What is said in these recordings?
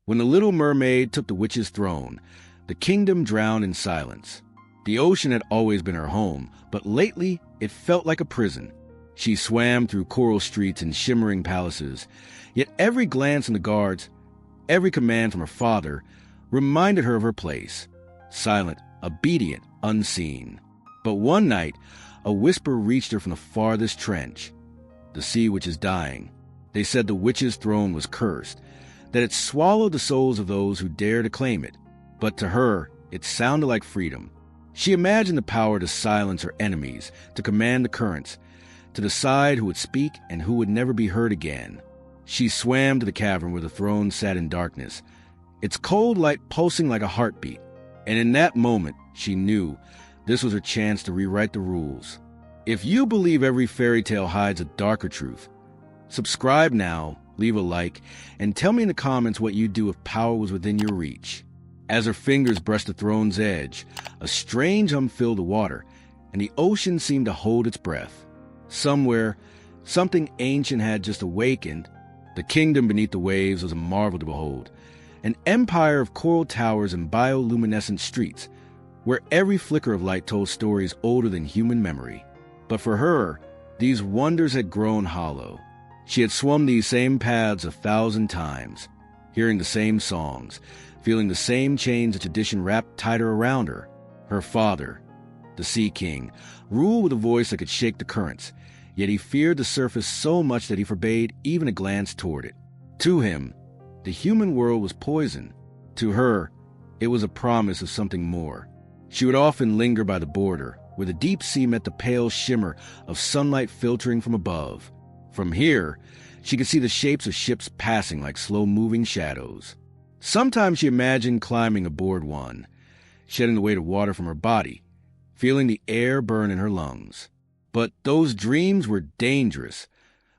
When the Little Mermaid took the witch's throne, the kingdom drowned in silence. The ocean had always been her home, but lately it felt like a prison. She swam through coral streets and shimmering palaces, yet every glance from the guards, every command from her father, reminded her of her place, silent, obedient, unseen. But one night, a whisper reached her from the farthest trench. The sea witch is dying. They said the witch's throne was cursed, that it swallowed the souls of those who dare to claim it. But to her, it sounded like freedom. She imagined the power to silence her enemies, to command the currents, to decide who would speak and who would never be heard again. She swam to the cavern where the throne sat in darkness, its cold light pulsing like a heartbeat. And in that moment, she knew this was her chance to rewrite the rules. If you believe every fairy tale hides a darker truth, subscribe now, leave a like, and tell me in the comments what you'd do if power was within your reach. As her fingers brushed the throne's edge, a strange hum filled the water, and the ocean seemed to hold its breath. Somewhere, something ancient had just awakened. The kingdom beneath the waves was a marvel to behold, an empire of coral towers and bioluminescent streets, where every flicker of light told stories older than human memory. But for her, these wonders had grown hollow. She had swum these same paths 1,000 times, hearing the same songs, feeling the same chains of tradition wrapped tighter around her. Her father, the Sea King, ruled with a voice that could shake the currents, yet he feared the surface so much that he forbade even a glance toward it. To him, the human world was poison. To her, it was a promise of something more. She would often linger by the border, where the deep sea met the pale shimmer of sunlight filtering from above. From here, she could see the shapes of ships passing like slow-moving shadows. Sometimes she imagined climbing aboard one, shedding the weight of water from her body, feeling the air burn in her lungs. But those dreams were dangerous,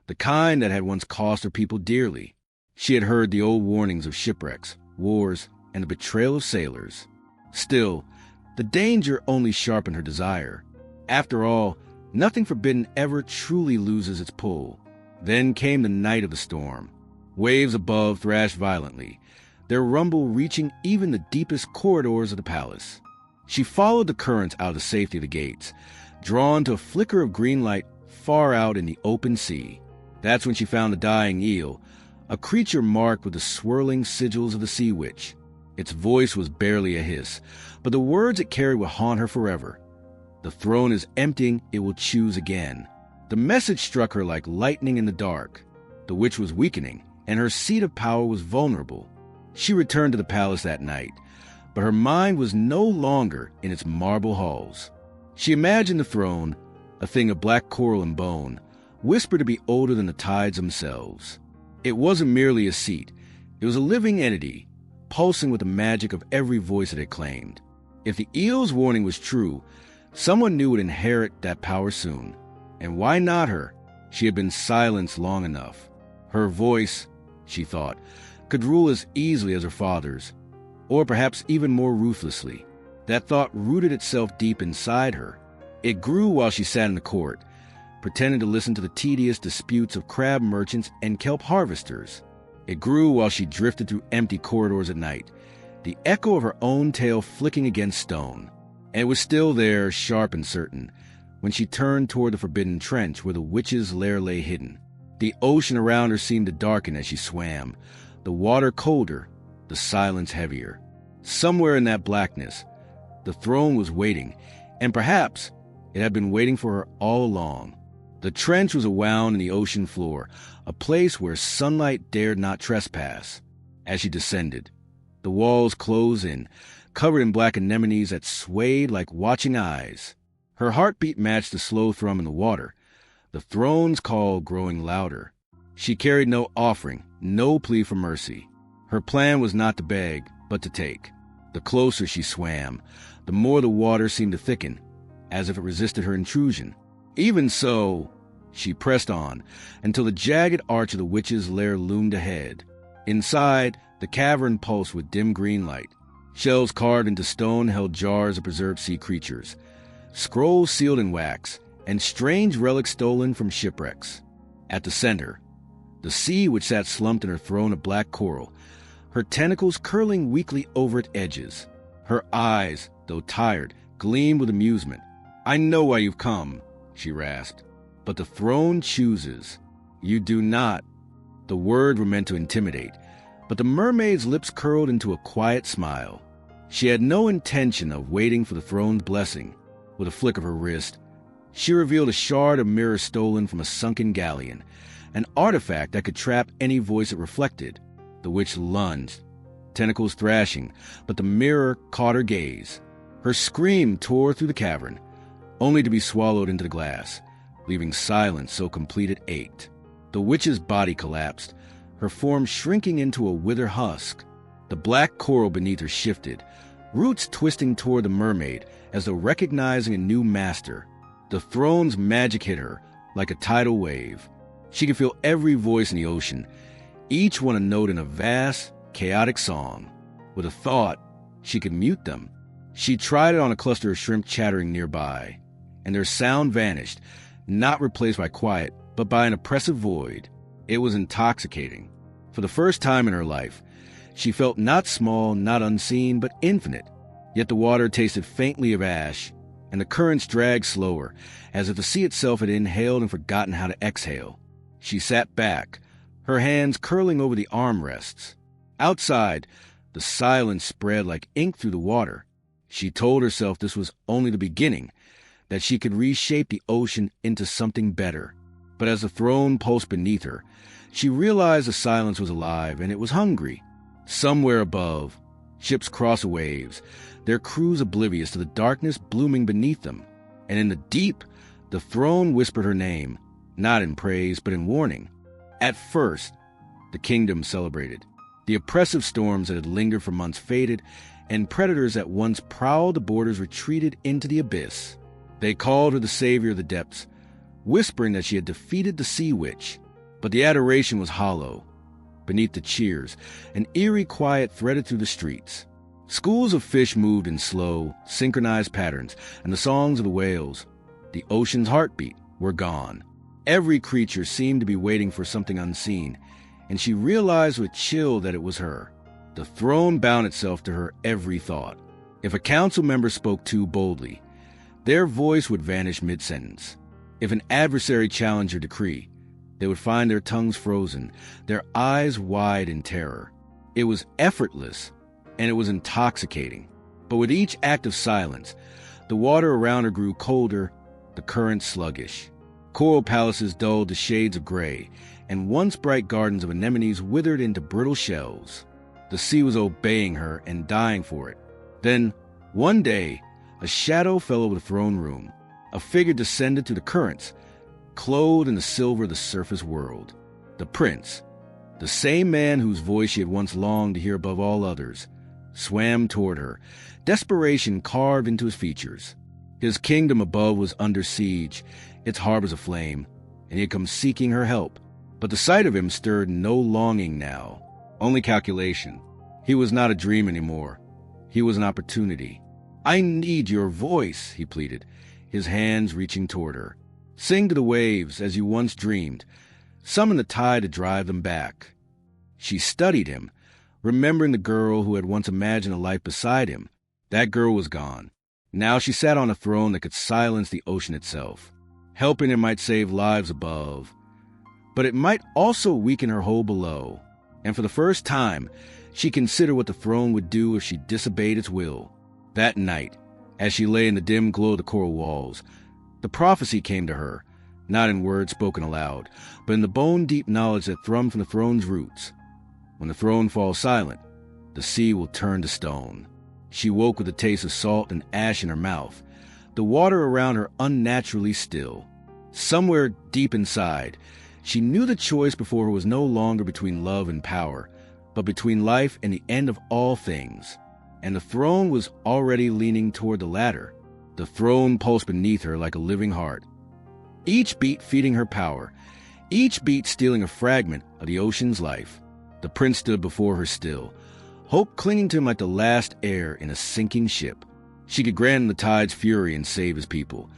the kind that had once cost her people dearly. She had heard the old warnings of shipwrecks, wars, and the betrayal of sailors. Still, the danger only sharpened her desire. After all, nothing forbidden ever truly loses its pull. Then came the night of the storm. Waves above thrashed violently, their rumble reaching even the deepest corridors of the palace. She followed the currents out of the safety of the gates, drawn to a flicker of green light far out in the open sea. That's when she found the dying eel, a creature marked with the swirling sigils of the sea witch. Its voice was barely a hiss, but the words it carried would haunt her forever. The throne is emptying, it will choose again. The message struck her like lightning in the dark. The witch was weakening, and her seat of power was vulnerable. She returned to the palace that night, but her mind was no longer in its marble halls. She imagined the throne, a thing of black coral and bone, whispered to be older than the tides themselves. It wasn't merely a seat. It was a living entity, pulsing with the magic of every voice it had claimed. If the eel's warning was true, someone new would inherit that power soon. And why not her? She had been silenced long enough. Her voice, she thought, could rule as easily as her father's, or perhaps even more ruthlessly. That thought rooted itself deep inside her. It grew while she sat in the court, pretending to listen to the tedious disputes of crab merchants and kelp harvesters. It grew while she drifted through empty corridors at night, the echo of her own tale flicking against stone. And it was still there, sharp and certain, when she turned toward the forbidden trench where the witch's lair lay hidden. The ocean around her seemed to darken as she swam, the water colder, the silence heavier. Somewhere in that blackness, the throne was waiting, and perhaps it had been waiting for her all along. The trench was a wound in the ocean floor, a place where sunlight dared not trespass. As she descended, the walls closed in, covered in black anemones that swayed like watching eyes. Her heartbeat matched the slow thrum in the water, the throne's call growing louder. She carried no offering, no plea for mercy. Her plan was not to beg, but to take. The closer she swam, the more the water seemed to thicken, as if it resisted her intrusion. Even so, she pressed on, until the jagged arch of the witch's lair loomed ahead. Inside, the cavern pulsed with dim green light. Shells carved into stone held jars of preserved sea creatures, scrolls sealed in wax, and strange relics stolen from shipwrecks. At the center, the sea which sat slumped in her throne of black coral, her tentacles curling weakly over its edges. Her eyes, though tired, gleamed with amusement. "I know why you've come," she rasped. "But the throne chooses. You do not." The words were meant to intimidate, but the mermaid's lips curled into a quiet smile. She had no intention of waiting for the throne's blessing. With a flick of her wrist, she revealed a shard of mirror stolen from a sunken galleon, an artifact that could trap any voice it reflected. The witch lunged, tentacles thrashing, but the mirror caught her gaze. Her scream tore through the cavern, only to be swallowed into the glass, leaving silence so complete it ached. The witch's body collapsed, her form shrinking into a wither husk. The black coral beneath her shifted, roots twisting toward the mermaid as though recognizing a new master. The throne's magic hit her like a tidal wave. She could feel every voice in the ocean, each one a note in a vast, chaotic song. With a thought, she could mute them. She tried it on a cluster of shrimp chattering nearby, and their sound vanished, not replaced by quiet, but by an oppressive void. It was intoxicating. For the first time in her life, she felt not small, not unseen, but infinite. Yet the water tasted faintly of ash, and the currents dragged slower, as if the sea itself had inhaled and forgotten how to exhale. She sat back, her hands curling over the armrests. Outside, the silence spread like ink through the water. She told herself this was only the beginning, that she could reshape the ocean into something better. But as the throne pulsed beneath her, she realized the silence was alive and it was hungry. Somewhere above, ships crossed the waves, their crews oblivious to the darkness blooming beneath them. And in the deep, the throne whispered her name, not in praise but in warning. At first, the kingdom celebrated. The oppressive storms that had lingered for months faded, and predators that once prowled the borders retreated into the abyss. They called her the savior of the depths, whispering that she had defeated the sea witch. But the adoration was hollow. Beneath the cheers, an eerie quiet threaded through the streets. Schools of fish moved in slow, synchronized patterns, and the songs of the whales, the ocean's heartbeat, were gone. Every creature seemed to be waiting for something unseen, and she realized with chill that it was her. The throne bound itself to her every thought. If a council member spoke too boldly, their voice would vanish mid-sentence. If an adversary challenged her decree, they would find their tongues frozen, their eyes wide in terror. It was effortless, and it was intoxicating. But with each act of silence, the water around her grew colder, the current sluggish. Coral palaces dulled to shades of gray, and once bright gardens of anemones withered into brittle shells. The sea was obeying her and dying for it. Then, one day, a shadow fell over the throne room. A figure descended through the currents, clothed in the silver of the surface world. The prince, the same man whose voice she had once longed to hear above all others, swam toward her, desperation carved into his features. His kingdom above was under siege, its harbors aflame, and he had come seeking her help. But the sight of him stirred no longing now, only calculation. He was not a dream anymore. He was an opportunity. "I need your voice," he pleaded, his hands reaching toward her. "Sing to the waves as you once dreamed. Summon the tide to drive them back." She studied him, remembering the girl who had once imagined a life beside him. That girl was gone. Now she sat on a throne that could silence the ocean itself. Helping him might save lives above, but it might also weaken her hold below. And for the first time, she considered what the throne would do if she disobeyed its will. That night, as she lay in the dim glow of the coral walls, the prophecy came to her, not in words spoken aloud, but in the bone-deep knowledge that thrummed from the throne's roots. When the throne falls silent, the sea will turn to stone. She woke with a taste of salt and ash in her mouth, the water around her unnaturally still. Somewhere deep inside, she knew the choice before her was no longer between love and power, but between life and the end of all things. And the throne was already leaning toward the latter. The throne pulsed beneath her like a living heart, each beat feeding her power, each beat stealing a fragment of the ocean's life. The prince stood before her still, hope clinging to him like the last air in a sinking ship. She could grant him the tide's fury and save his people,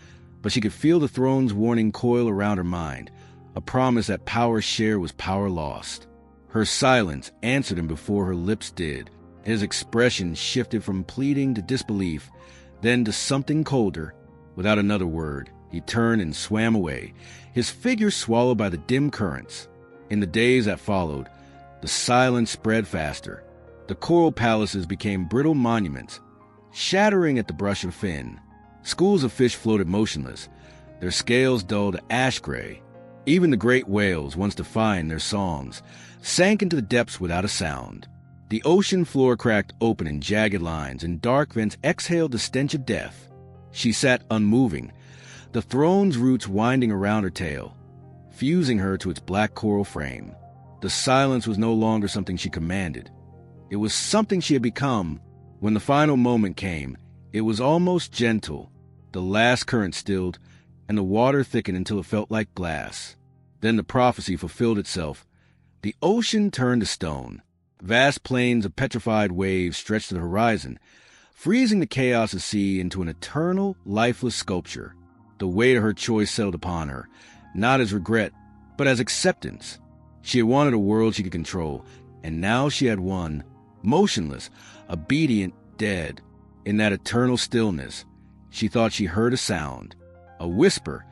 but she could feel the throne's warning coil around her mind, a promise that power shared was power lost. Her silence answered him before her lips did. His expression shifted from pleading to disbelief, then to something colder. Without another word, he turned and swam away, his figure swallowed by the dim currents. In the days that followed, the silence spread faster. The coral palaces became brittle monuments, shattering at the brush of fin. Schools of fish floated motionless, their scales dulled to ash gray. Even the great whales, once defined their songs, sank into the depths without a sound. The ocean floor cracked open in jagged lines, and dark vents exhaled the stench of death. She sat unmoving, the throne's roots winding around her tail, fusing her to its black coral frame. The silence was no longer something she commanded. It was something she had become. When the final moment came, it was almost gentle. The last current stilled, and the water thickened until it felt like glass. Then the prophecy fulfilled itself. The ocean turned to stone. Vast plains of petrified waves stretched to the horizon, freezing the chaos of sea into an eternal, lifeless sculpture. The weight of her choice settled upon her, not as regret, but as acceptance. She had wanted a world she could control, and now she had one, motionless, obedient, dead. In that eternal stillness, she thought she heard a sound, a whisper,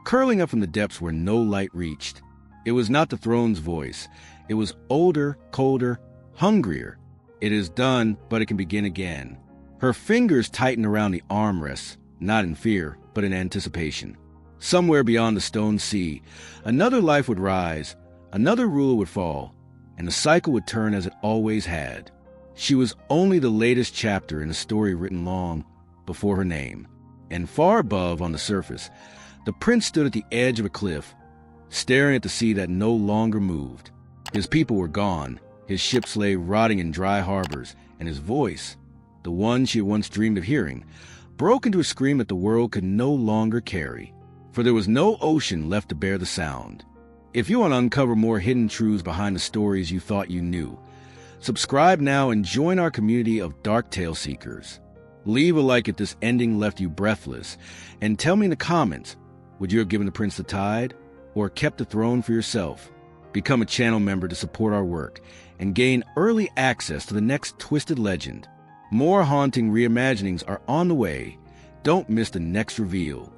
curling up from the depths where no light reached. It was not the throne's voice. It was older, colder, hungrier. It is done, but it can begin again. Her fingers tightened around the armrests, not in fear, but in anticipation. Somewhere beyond the stone sea, another life would rise, another ruler would fall, and the cycle would turn as it always had. She was only the latest chapter in a story written long before her name. And far above, on the surface, the prince stood at the edge of a cliff, staring at the sea that no longer moved. His people were gone, his ships lay rotting in dry harbors, and his voice, the one she had once dreamed of hearing, broke into a scream that the world could no longer carry. For there was no ocean left to bear the sound. If you want to uncover more hidden truths behind the stories you thought you knew, subscribe now and join our community of dark tale seekers. Leave a like if this ending left you breathless, and tell me in the comments, would you have given the prince the tide, or kept the throne for yourself? Become a channel member to support our work, and gain early access to the next twisted legend. More haunting reimaginings are on the way. Don't miss the next reveal.